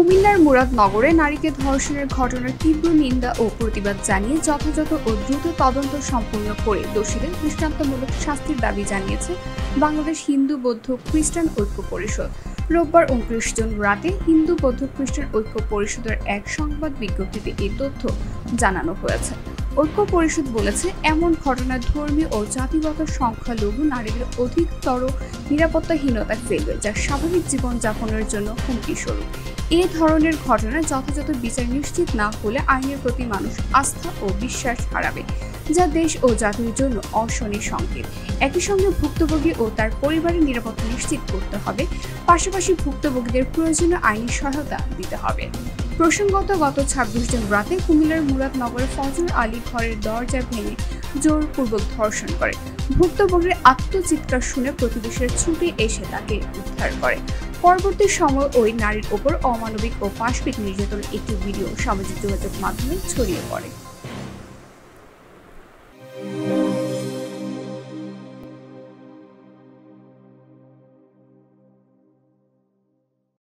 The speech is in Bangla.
কুমিল্লার মুরাদনগরে নারীকে ধর্ষণের ঘটনার তীব্র নিন্দা ও প্রতিবাদ জানিয়ে যথাযথ ও দ্রুত তদন্ত সম্পন্ন করে দোষীদের দৃষ্টান্তমূলক শাস্তির দাবি জানিয়েছে বাংলাদেশ হিন্দু বৌদ্ধ খ্রিস্টান ঐক্য পরিষদ। রোববার 29 জুন রাতে হিন্দু বৌদ্ধ খ্রিস্টান ঐক্য পরিষদের এক সংবাদ বিজ্ঞপ্তিতে এই তথ্য জানানো হয়েছে। ঐক্য পরিষদ বলেছে, এমন ঘটনায় ধর্মীয় ও জাতিগত সংখ্যালঘু নারীদের অধিকতর নিরাপত্তাহীনতায় ফেলবে, যা স্বাভাবিক জীবনযাপনের জন্য হুমকি স্বরূপ। এ ধরনের ঘটনায় যথাযথ বিচার নিশ্চিত না হলে আইনের প্রতি মানুষ আস্থা ও বিশ্বাস হারাবে, যা দেশ ও জাতির জন্য অশনি সংকেত। একই সঙ্গে ভুক্তভোগী ও তার পরিবারের নিরাপত্তা নিশ্চিত করতে হবে, পাশাপাশি ভুক্তভোগীদের প্রয়োজনীয় আইনি সহায়তা দিতে হবে। প্রসঙ্গত, গত 26 জুন রাতে কুমিল্লার মুরাদনগরে ফজর আলী ঘরের দরজা ভেঙে জোরপূর্বক ধর্ষণ করে। ভুক্তভোগীর আত্মচিৎকার শুনে প্রতিবেশীরা ছুটে এসে তাকে উদ্ধার করে। পরবর্তী সময় ওই নারীর ওপর অমানবিক ও পাশবিক নির্যাতনের একটি ভিডিও সামাজিক যোগাযোগ মাধ্যমে ছড়িয়ে পড়ে।